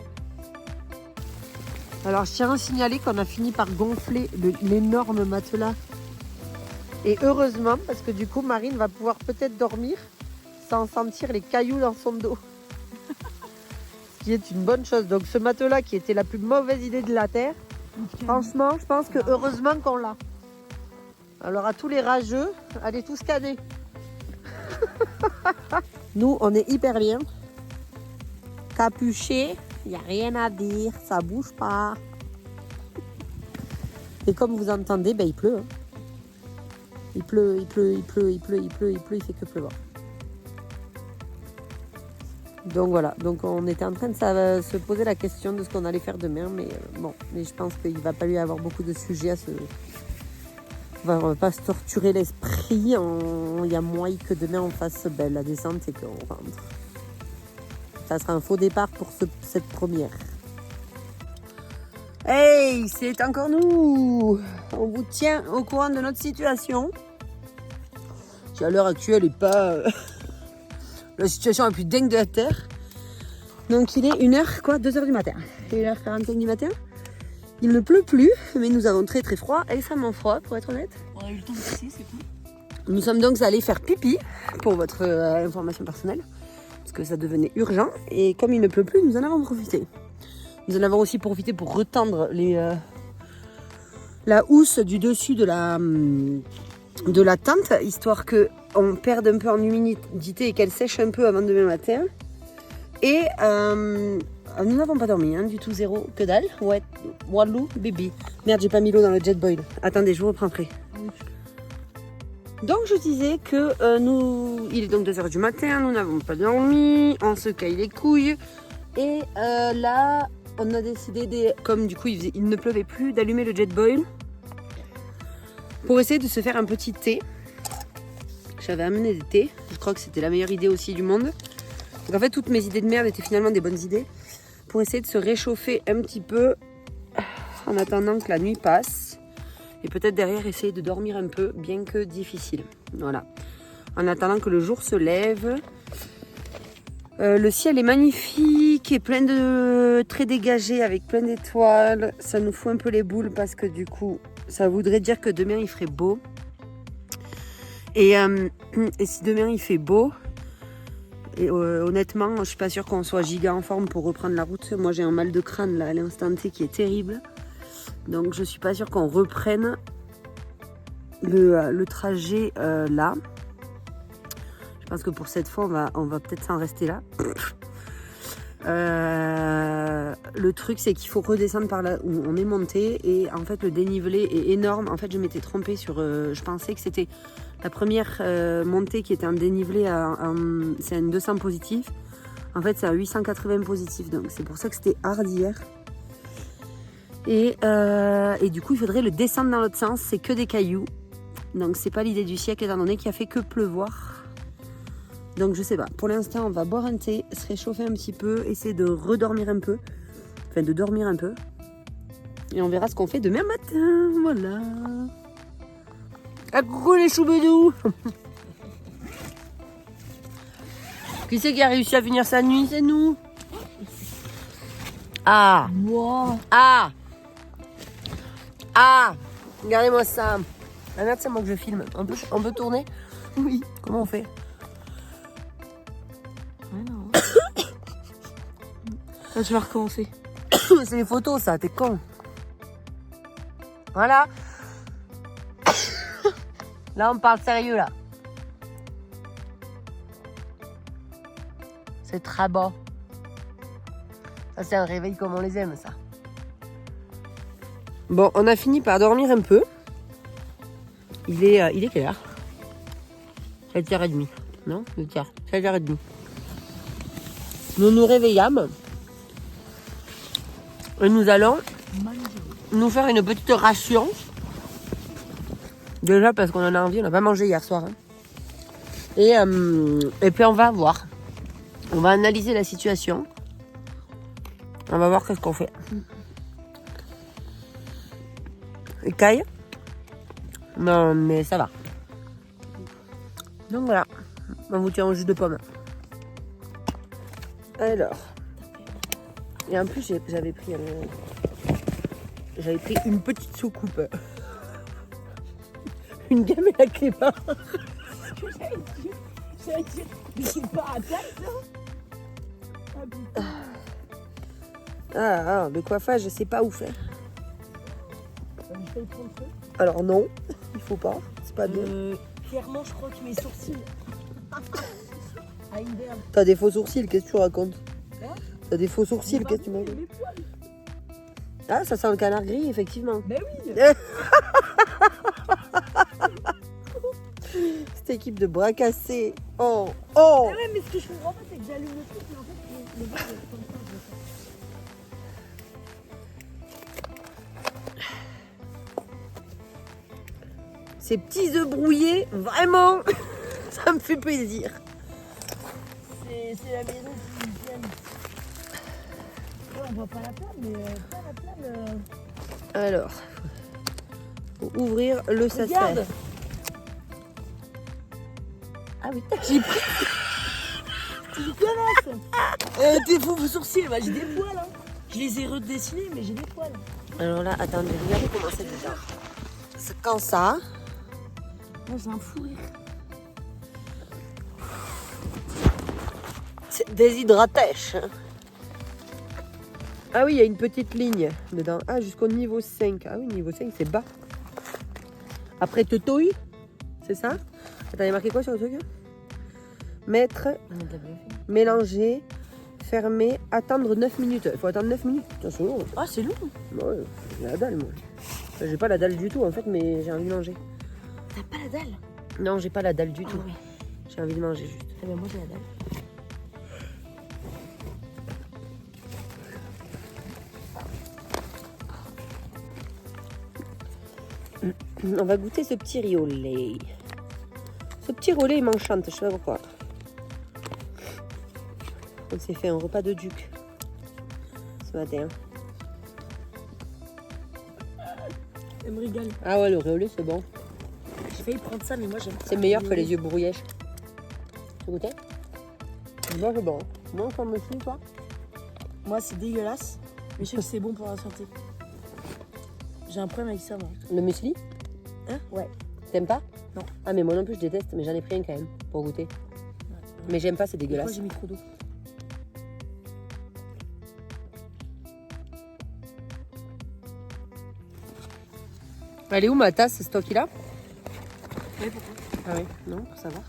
Alors, je tiens à signaler qu'on a fini par gonfler l'énorme matelas. Et heureusement, parce que du coup, Marine va pouvoir peut-être dormir sans sentir les cailloux dans son dos. Ce qui est une bonne chose. Donc, ce matelas qui était la plus mauvaise idée de la Terre, franchement, je pense que heureusement qu'on l'a. Alors, à tous les rageux, allez tous scanner. Nous, on est hyper bien. Capuché, il n'y a rien à dire, ça bouge pas. Et comme vous entendez, il pleut. Hein. Il pleut, il fait que pleuvoir. Donc voilà, donc on était en train de se poser la question de ce qu'on allait faire demain, mais je pense qu'il va pas lui avoir beaucoup de sujets à se... On va pas se torturer l'esprit, il y a moyen que demain on fasse la descente et qu'on rentre. Ça sera un faux départ pour cette première. Hey, c'est encore nous. On vous tient au courant de notre situation. Qui à l'heure actuelle n'est pas la situation la plus dingue de la Terre. Donc il est 2h du matin. 1h45 du matin. Il ne pleut plus, mais nous avons très très froid, extrêmement froid pour être honnête. On a eu le temps de passer, c'est tout. Nous sommes donc allés faire pipi pour votre information personnelle. Parce que ça devenait urgent. Et comme il ne pleut plus, nous en avons profité. Nous en avons aussi profité pour retendre la housse du dessus de la tente, histoire qu'on perde un peu en humidité et qu'elle sèche un peu avant demain matin. Et nous n'avons pas dormi, du tout, zéro, que dalle. Ouais, Wallou, bébé. Merde, j'ai pas mis l'eau dans le jet boil. Attendez, je vous reprends après. Donc je disais que il est donc 2h du matin, nous n'avons pas dormi, on se caille les couilles. Et là, on a décidé, comme du coup il ne pleuvait plus, d'allumer le jet boil pour essayer de se faire un petit thé. J'avais amené des thés, je crois que c'était la meilleure idée aussi du monde. Donc en fait, toutes mes idées de merde étaient finalement des bonnes idées pour essayer de se réchauffer un petit peu en attendant que la nuit passe. Et peut-être derrière essayer de dormir un peu, bien que difficile. Voilà. En attendant que le jour se lève. Le ciel est magnifique et plein de traits dégagés avec plein d'étoiles. Ça nous fout un peu les boules parce que du coup, ça voudrait dire que demain il ferait beau. Et si demain il fait beau, et honnêtement, je suis pas sûre qu'on soit giga en forme pour reprendre la route. Moi j'ai un mal de crâne là à l'instant T qui est terrible. Donc je suis pas sûre qu'on reprenne le trajet là. Je pense que pour cette fois on va peut-être s'en rester là. Le truc c'est qu'il faut redescendre par là où on est monté et en fait le dénivelé est énorme. En fait je m'étais trompée sur... je pensais que c'était la première montée qui était un dénivelé c'est un 200 positif. En fait c'est à 880 positif, donc c'est pour ça que c'était hard hier. Et du coup il faudrait le descendre dans l'autre sens, c'est que des cailloux. Donc c'est pas l'idée du siècle étant donné qu'il a fait que pleuvoir. Donc je sais pas, pour l'instant on va boire un thé, se réchauffer un petit peu, essayer de redormir un peu. Enfin de dormir un peu. Et on verra ce qu'on fait demain matin, voilà. Ah coucou les choubedous. Qui c'est qui a réussi à finir sa nuit? C'est nous. Ah. Wow. Ah. Ah. Regardez-moi ça. Ah merde, c'est moi que je filme. On peut tourner? Oui. Comment on fait? Ouais, non. Là, tu vas recommencer. C'est les photos, ça, t'es con. Voilà. Là, on parle sérieux, là. C'est très beau. Ça, c'est un réveil comme on les aime, ça. Bon, on a fini par dormir un peu. Il est quelle heure? 7h30. Non, 8h. 7h30. Nous nous réveillâmes. Et nous allons nous faire une petite ration. Déjà parce qu'on en a envie, on n'a pas mangé hier soir. Hein. Et puis on va voir. On va analyser la situation. On va voir qu'est-ce qu'on fait. Écaille. Non, mais ça va. Donc voilà. On vous tient au jus de pomme. Alors. Et en plus, j'avais pris une petite soucoupe. Une gamelle à clément. J'allais dire, mais c'est pas à taille, ça. Ah putain. Ah, le coiffage, je sais pas où faire. Je vais le prendre feu. Alors non, il faut pas. C'est pas bien. Clairement, je crois que mes sourcils. Ah, une berbe. T'as des faux sourcils, qu'est-ce que tu racontes? Hein? T'as des faux sourcils, qu'est-ce que tu m'as dit? Mes poils. Ah, ça sent le canard gris, effectivement. Ben oui. Cette équipe de bras cassés. Oh, oh. Ah ouais, mais ce que je comprends pas, c'est que j'allume le truc, mais en fait, le verre, il est comme ça, je le sens. Ces petits œufs brouillés, vraiment, ça me fait plaisir. C'est la maison qui vient. Ouais, on voit pas la plane, mais pas la plane. Alors, faut ouvrir le sachet. Regarde. Ah oui, j'ai pris. Tu me connais. Tes faux sourcils, bah, j'ai des poils. Hein. Je les ai redessinés, mais j'ai des poils. Alors là, attendez, regardez comment c'est déjà. C'est quand ça. Moi, j'ai un fou rire. C'est déshydratèche. Ah oui, il y a une petite ligne dedans. Ah, jusqu'au niveau 5. Ah oui, niveau 5, c'est bas. Après, tetouille, c'est ça? Attends, il y a marqué quoi sur le truc? Mettre, mélanger, fermer, attendre 9 minutes. Il faut attendre 9 minutes. Putain, c'est long. Ah, c'est long. Ouais, j'ai la dalle, moi. J'ai pas la dalle du tout, en fait, mais j'ai envie de manger. T'as pas la dalle? Non, j'ai pas la dalle du tout. Oui. J'ai envie de manger juste. Eh ben, moi, j'ai la dalle. On va goûter ce petit riz au lait. Ce petit riz au lait, il m'enchante, je sais pas pourquoi. On s'est fait un repas de duc ce matin. Elle me régale. Ah ouais, le riz au lait, c'est bon. J'ai failli prendre ça, mais moi, j'aime pas. C'est meilleur que les yeux brouillèches. Tu goûtais? Bon, c'est bon. Moi, comme aussi, toi? Moi, c'est dégueulasse. Mais je sais que c'est bon pour la santé. J'ai un problème avec ça, moi. Le muesli? Hein? Ouais. T'aimes pas? Non. Ah, mais moi non plus, je déteste, mais j'en ai pris un quand même pour goûter. Ouais. Mais j'aime pas, c'est Moi, dégueulasse. j'ai mis trop d'eau. Elle est où ma tasse? C'est toi qui l'as? Ouais, pourquoi? Ah oui, non, pour savoir.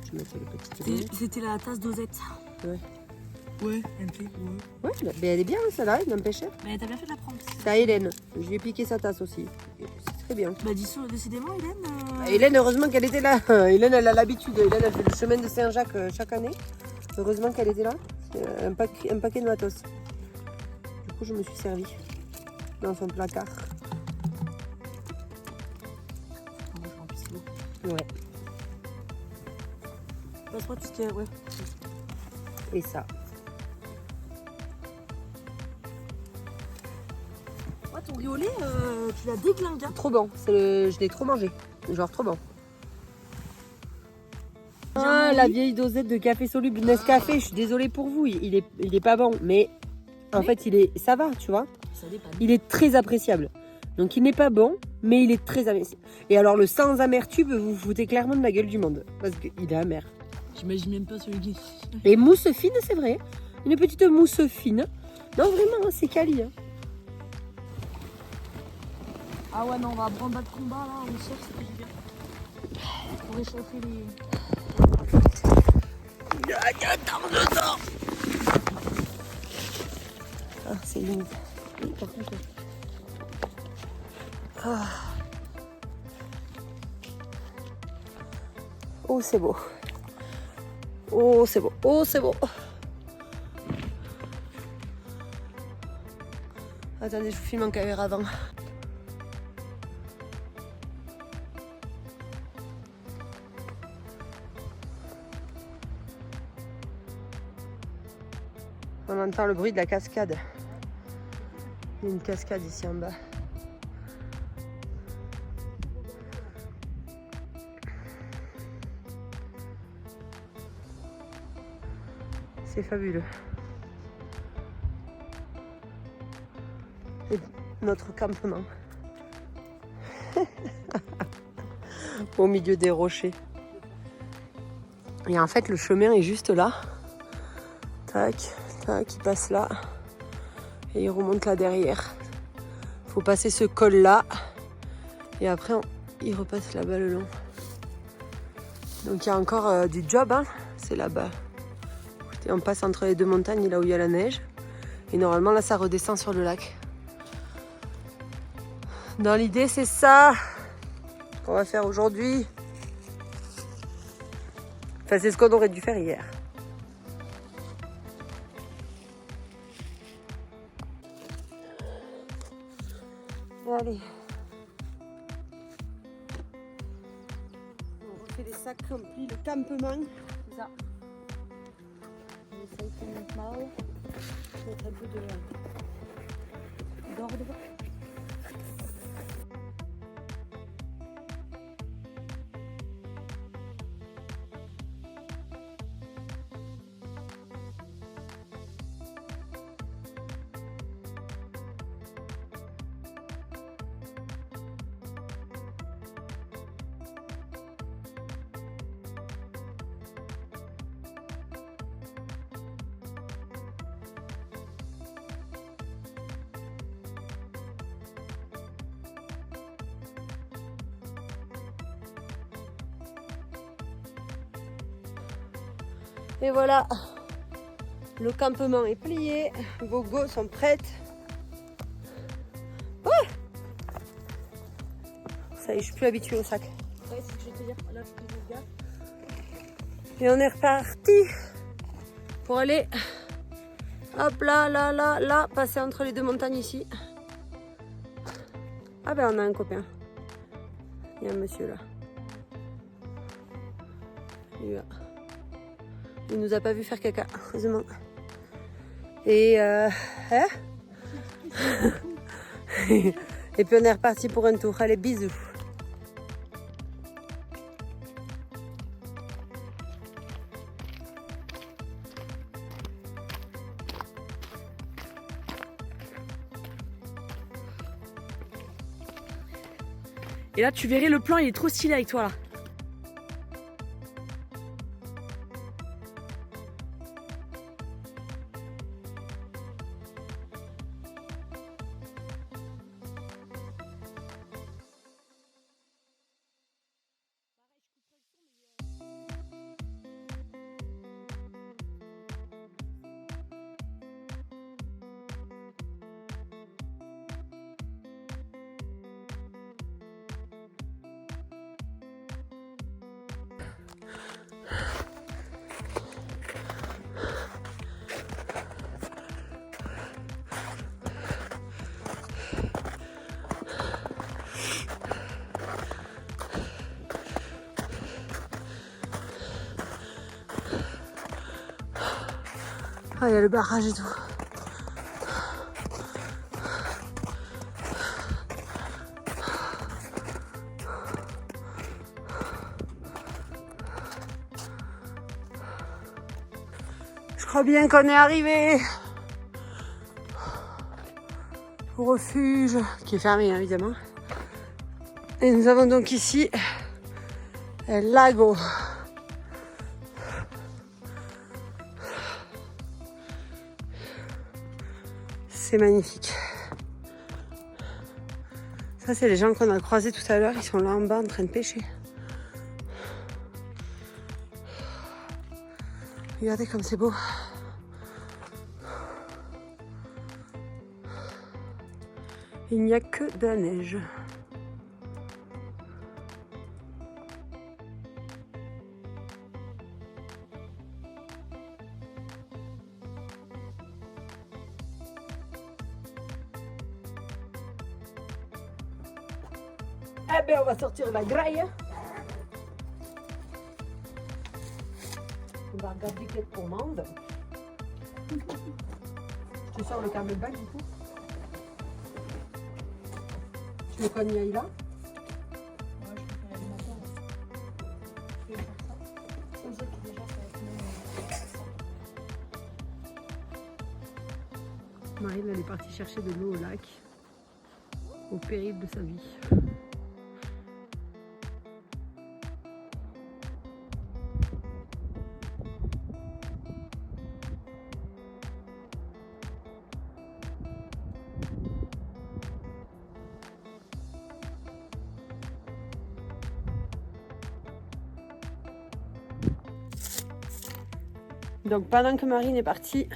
Je vais mettre le petit riz. C'était la tasse dosette. Ouais. Ouais, elle me fait. Ouais. Ouais, mais elle est bien, celle-là, il n'empêche. Mais t'as bien fait de la prendre. C'est à Hélène. Je lui ai piqué sa tasse aussi. C'est très bien. Bah, décidément, Hélène. Hélène, heureusement qu'elle était là. Hélène, elle a l'habitude. Hélène, elle fait le chemin de Saint-Jacques chaque année. Heureusement qu'elle était là. C'est un paquet de matos. Du coup, je me suis servi dans son placard. Moi, je remplis l'eau. Ouais. Passe-moi tout ce qu'il y a. Ouais. Et ça. Ouais, ton riz au lait, tu l'as déglingué. Trop bon. Je l'ai trop mangé. Genre trop bon. Ah, la vieille dosette de café soluble Nescafé. Je suis désolée pour vous. Il est pas bon. Mais en fait, ça va, tu vois. Ça dépend. Il est très appréciable. Donc il n'est pas bon, mais il est très appréciable. Et alors le sans amertume, vous vous foutez clairement de la gueule du monde. Parce qu'il est amer. J'imagine même pas celui qui. Et mousse fine, c'est vrai. Une petite mousse fine. Non, vraiment, c'est quali. Hein. Ah ouais, non, on va prendre bas de combat là, on cherche, c'est plus bien. Pour réchauffer les. Ah, c'est limite. Ah. Oh, c'est beau. Oh, c'est beau. Oh, c'est beau. Attendez, je vous filme en caméra avant. On entend le bruit de la cascade. Il y a une cascade ici en bas. C'est fabuleux. Et notre campement. Au milieu des rochers. Et en fait, le chemin est juste là. Tac, tac, il passe là. Et il remonte là derrière. Il faut passer ce col là. Et après, il repasse là-bas le long. Donc il y a encore du job, hein. C'est là-bas. Et on passe entre les deux montagnes, là où il y a la neige. Et normalement, là, ça redescend sur le lac. Dans l'idée, c'est ça qu'on va faire aujourd'hui. Enfin, c'est ce qu'on aurait dû faire hier. Allez. On refait les sacs remplis de campement. C'est ça. On essaye de mettre mal. Mettre un peu d'ordre. Et voilà, le campement est plié, vos go sont prêtes. Oh, ça y est, je suis plus habituée au sac. Ouais, c'est ce que je vais te dire. Là, faut que je regarde. Et on est reparti pour aller, hop là, là, là, là, passer entre les deux montagnes ici. Ah ben on a un copain. Il y a un monsieur là. Il nous a pas vu faire caca, heureusement. Et hein et puis on est reparti pour un tour. Allez, bisous. Et là, tu verrais le plan, il est trop stylé avec toi là. Ah, il y a le barrage et tout. Je crois bien qu'on est arrivé au refuge, qui est fermé hein, évidemment. Et nous avons donc ici El Lago. C'est magnifique. Ça, c'est les gens qu'on a croisés tout à l'heure. Ils sont là en bas en train de pêcher. Regardez comme c'est beau. Il n'y a que de la neige. Eh ben, on va sortir la graille. On va regarder quelle commande. Tu sors le camelback du coup. Tu veux qu'on y aille là? Marine, elle est partie chercher de l'eau au lac, au péril de sa vie. Donc pendant que Marine est partie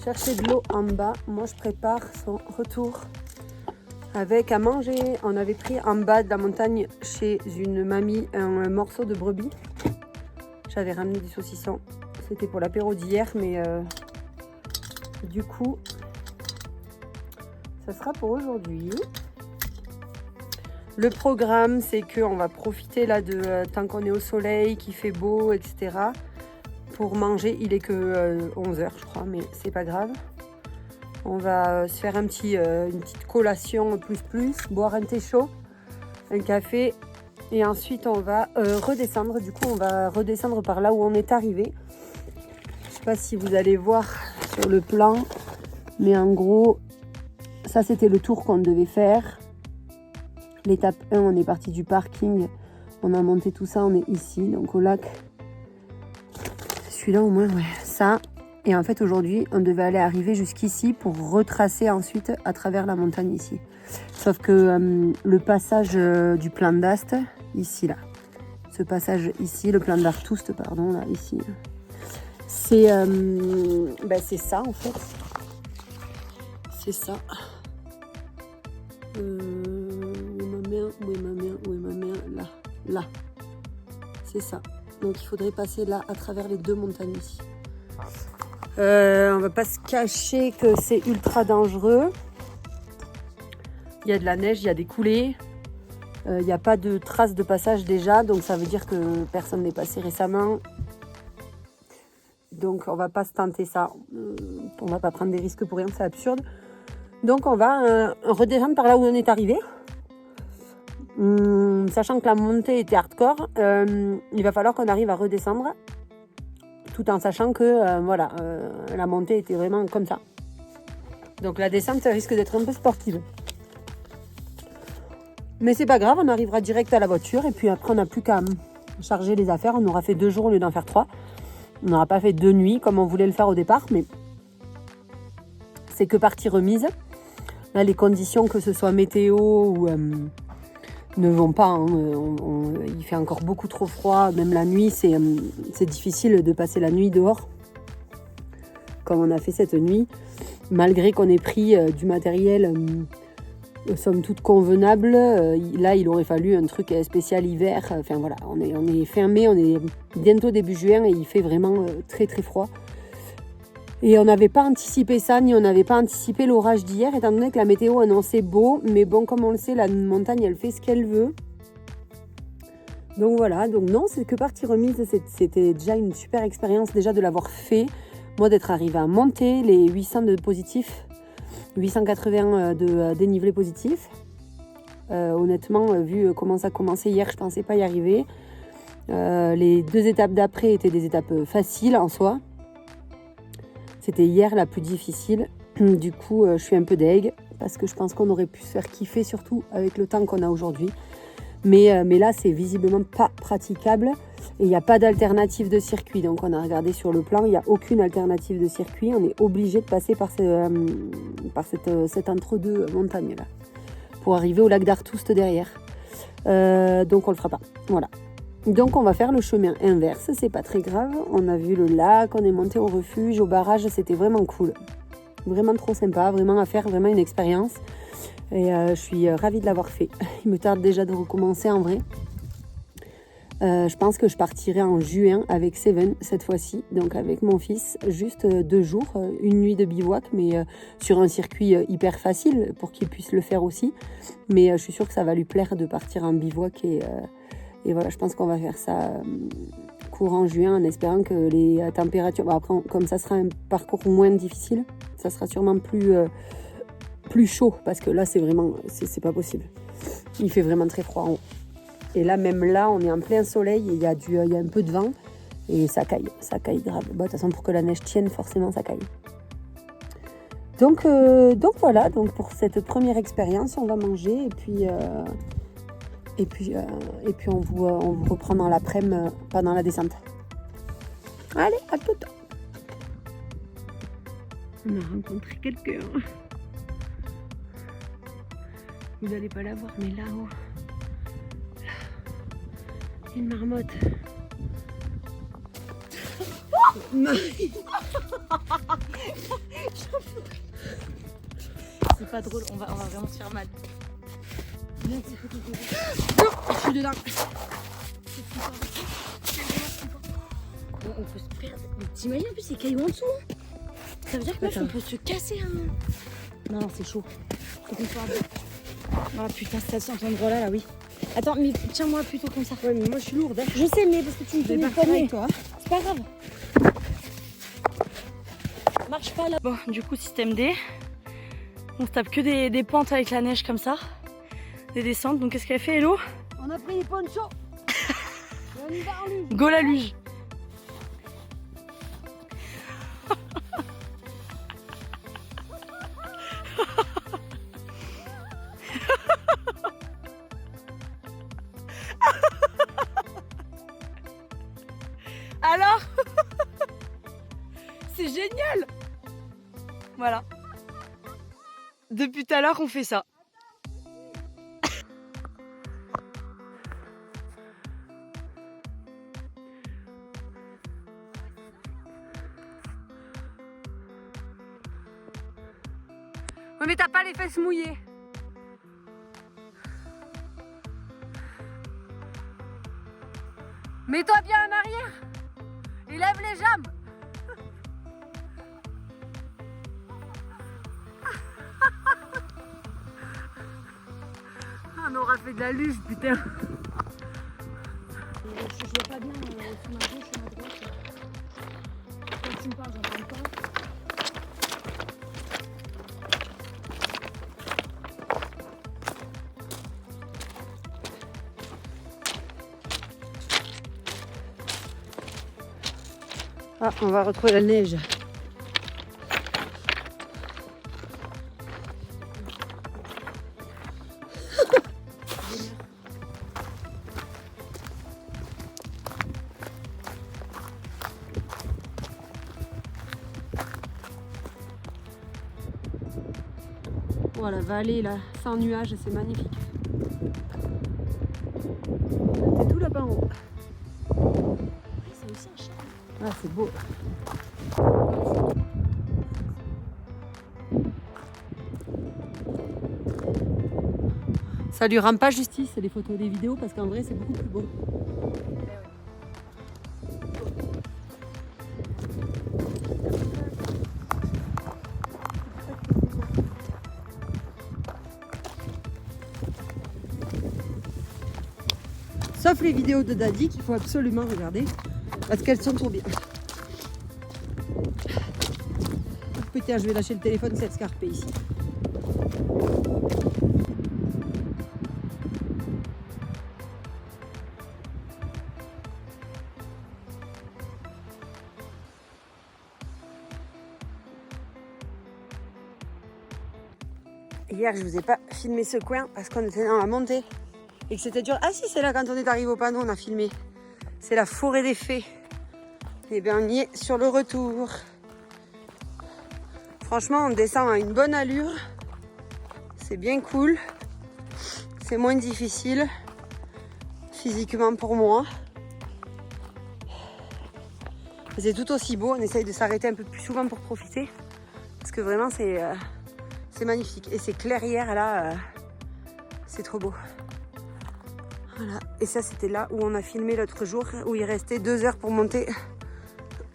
chercher de l'eau en bas, moi je prépare son retour avec à manger. On avait pris en bas de la montagne chez une mamie un morceau de brebis. J'avais ramené des saucissons. C'était pour l'apéro d'hier, mais du coup, ça sera pour aujourd'hui. Le programme, c'est qu'on va profiter là de tant qu'on est au soleil, qu'il fait beau, etc. Pour manger, il est que 11h je crois, mais c'est pas grave. On va se faire une petite collation plus, boire un thé chaud, un café, et ensuite on va redescendre. Du coup, on va redescendre par là où on est arrivé. Je sais pas si vous allez voir sur le plan, mais en gros, ça c'était le tour qu'on devait faire. L'étape 1, on est parti du parking, on a monté tout ça, on est ici, donc au lac. Celui-là au moins, ouais, ça. Et en fait aujourd'hui, on devait arriver jusqu'ici pour retracer ensuite à travers la montagne ici. Sauf que le passage du plan d'Ast, ici là, ce passage ici, le plan d'Artoust, pardon, là, ici, c'est ça en fait. C'est ça. Où est ma main? Là. C'est ça. Donc il faudrait passer là à travers les deux montagnes ici. On va pas se cacher que c'est ultra dangereux. Il y a de la neige, il y a des coulées. Il n'y a pas de traces de passage déjà, donc ça veut dire que personne n'est passé récemment. Donc on va pas se tenter ça. On va pas prendre des risques pour rien, c'est absurde. Donc on va redescendre par là où on est arrivé. Sachant que la montée était hardcore, il va falloir qu'on arrive à redescendre. Tout en sachant que la montée était vraiment comme ça. Donc la descente, ça risque d'être un peu sportive. Mais c'est pas grave, on arrivera direct à la voiture. Et puis après, on n'a plus qu'à charger les affaires. On aura fait 2 jours au lieu d'en faire 3. On n'aura pas fait 2 nuits comme on voulait le faire au départ. Mais c'est que partie remise. Là, les conditions, que ce soit météo ou... ne vont pas, hein. Il fait encore beaucoup trop froid, même la nuit c'est difficile de passer la nuit dehors comme on a fait cette nuit, malgré qu'on ait pris du matériel somme toute convenable. Là il aurait fallu un truc spécial hiver, enfin voilà, on est fermé, on est bientôt début juin et il fait vraiment très très froid. Et on n'avait pas anticipé ça, ni on n'avait pas anticipé l'orage d'hier, étant donné que la météo annonçait beau. Mais bon, comme on le sait, la montagne, elle fait ce qu'elle veut. Donc voilà, donc non, c'est que partie remise. C'était déjà une super expérience déjà de l'avoir fait. Moi, d'être arrivée à monter les 800 de positifs, 880 de dénivelé positif. Honnêtement, vu comment ça commençait hier, je ne pensais pas y arriver. Les 2 étapes d'après étaient des étapes faciles en soi. C'était hier la plus difficile. Du coup, je suis un peu deg parce que je pense qu'on aurait pu se faire kiffer, surtout avec le temps qu'on a aujourd'hui. Mais là, c'est visiblement pas praticable et il n'y a pas d'alternative de circuit. Donc, on a regardé sur le plan, il n'y a aucune alternative de circuit. On est obligé de passer par cette entre-deux montagne là pour arriver au lac d'Artoust derrière. Donc, on le fera pas. Voilà. Donc on va faire le chemin inverse, c'est pas très grave. On a vu le lac, on est monté au refuge, au barrage, c'était vraiment cool. Vraiment trop sympa, vraiment à faire, vraiment une expérience. Et je suis ravie de l'avoir fait. Il me tarde déjà de recommencer en vrai. Je pense que je partirai en juin avec Seven cette fois-ci, donc avec mon fils, juste 2 jours, une nuit de bivouac, mais sur un circuit hyper facile pour qu'il puisse le faire aussi. Mais je suis sûre que ça va lui plaire de partir en bivouac et voilà, je pense qu'on va faire ça courant juin en espérant que les températures... Bon, après, comme ça sera un parcours moins difficile, ça sera sûrement plus chaud parce que là, c'est pas possible. Il fait vraiment très froid en haut. Et là, même là, on est en plein soleil et il y a un peu de vent et ça caille grave. Bon, de toute façon, pour que la neige tienne, forcément, ça caille. Donc voilà, donc pour cette première expérience, on va manger et puis on vous reprend dans l'après-midi pendant la descente. Allez, à tout. On a rencontré quelqu'un. Vous n'allez pas la voir, mais là-haut. Une marmotte. C'est pas drôle, on va vraiment se faire mal. Non, je suis dedans. On peut se perdre. Mais t'imagines en plus les cailloux en dessous hein. Ça veut dire que on peut se casser hein. Non, c'est chaud. Faut qu'on soit à deux. Ah putain, c'est à cet endroit-là, là, oui. Attends, mais tiens-moi plutôt comme ça. Ouais, mais moi je suis lourde. Hein. Je sais, mais parce que tu me tenais le poignet. Toi. C'est pas grave. Marche pas là. Bon, du coup, système D. On se tape que des pentes avec la neige comme ça. Des descentes. Donc, qu'est-ce qu'elle fait, Hello? On a pris les ponchos. On y va en luge. Go la luge. Alors c'est génial. Voilà. Depuis tout à l'heure on fait ça. Ouais, mais t'as pas les fesses mouillées. Mets-toi bien en arrière et lève les jambes. On aura fait de la luge, putain. Je vois pas bien sur ma gauche ou ma droite. Quand tu me parles, j'entends pas. Ah, on va retrouver la neige. Oh, la vallée là, sans nuages, c'est magnifique. C'est tout là-bas en haut. C'est aussi un chat. Ah, c'est beau. Ça lui rend pas justice les photos et les vidéos parce qu'en vrai c'est beaucoup plus beau. Sauf les vidéos de Daddy qu'il faut absolument regarder parce qu'elles sont trop bien. Putain, je vais lâcher le téléphone, c'est escarpé ici. Hier, je vous ai pas filmé ce coin parce qu'on était dans la montée et que c'était dur. Ah si, c'est là quand on est arrivé au panneau, on a filmé. C'est la forêt des fées. Et bien, on y est sur le retour. Franchement, on descend à une bonne allure. C'est bien cool. C'est moins difficile physiquement pour moi. C'est tout aussi beau. On essaye de s'arrêter un peu plus souvent pour profiter. Parce que vraiment, c'est magnifique. Et ces clairières là, c'est trop beau. Voilà, et ça c'était là où on a filmé l'autre jour, où il restait 2 heures pour monter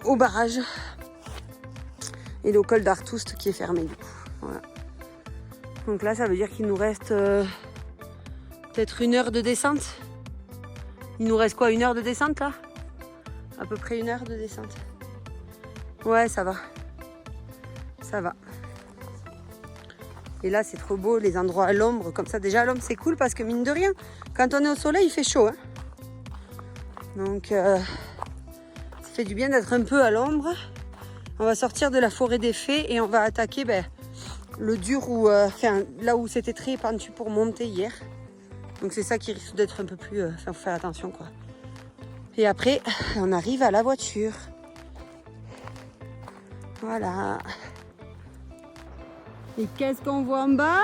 au barrage. Et le col d'Artoust qui est fermé du coup. Voilà. Donc là ça veut dire qu'il nous reste peut-être 1 heure de descente. Il nous reste quoi, 1 heure de descente là? À peu près 1 heure de descente. Ouais, ça va. Ça va. Et là c'est trop beau, les endroits à l'ombre, comme ça déjà à l'ombre c'est cool parce que mine de rien, quand on est au soleil il fait chaud. Hein. Donc ça fait du bien d'être un peu à l'ombre. On va sortir de la forêt des fées et on va attaquer le dur où, là où c'était très pentu pour monter hier. Donc c'est ça qui risque d'être un peu plus... faut faire attention quoi. Et après, on arrive à la voiture. Voilà. Et qu'est-ce qu'on voit en bas?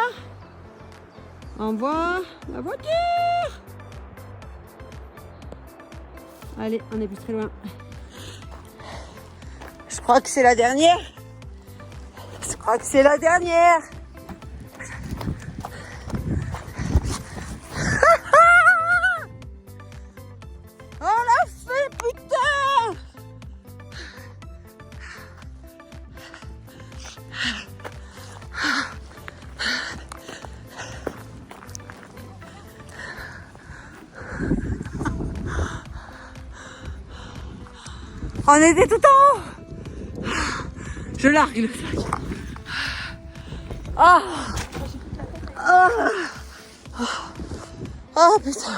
On voit la voiture. Allez, on n'est plus très loin. Je crois que c'est la dernière. Je crois que c'est la dernière. On l'a fait, putain! On était tout en haut. Je largue le sac. Ah, ah, ah putain.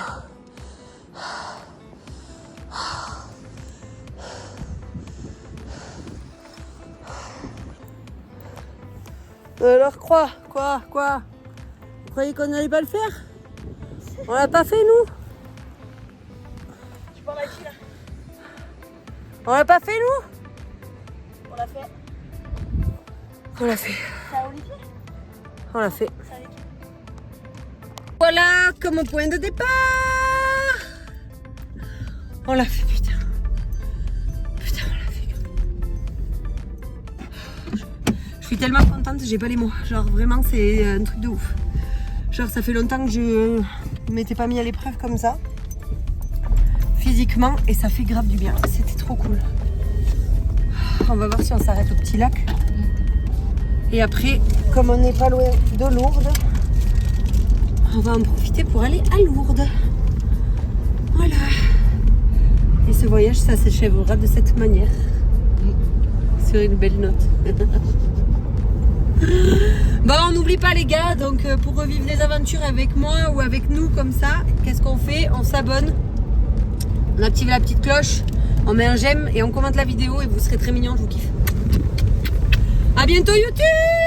Alors quoi? Vous croyez qu'on n'allait pas le faire? On l'a pas fait nous? Tu parles à qui là? On l'a pas fait nous? On l'a fait. On l'a fait. C'est à Olivier? On l'a fait. C'est avec qui? Voilà comme point de départ. On l'a fait, putain. Putain, on l'a fait. Je suis tellement contente, j'ai pas les mots. Genre vraiment c'est un truc de ouf. Genre ça fait longtemps que je m'étais pas mis à l'épreuve comme ça. Physiquement et ça fait grave du bien. C'était trop cool. On va voir si on s'arrête au petit lac. Et après, comme on n'est pas loin de Lourdes, on va en profiter pour aller à Lourdes. Voilà. Et ce voyage, ça s'achèvera de cette manière. Sur une belle note. Bon, on n'oublie pas les gars, donc pour revivre des aventures avec moi ou avec nous comme ça, qu'est-ce qu'on fait? On s'abonne, on active la petite cloche, on met un j'aime et on commente la vidéo et vous serez très mignons, je vous kiffe. À bientôt YouTube!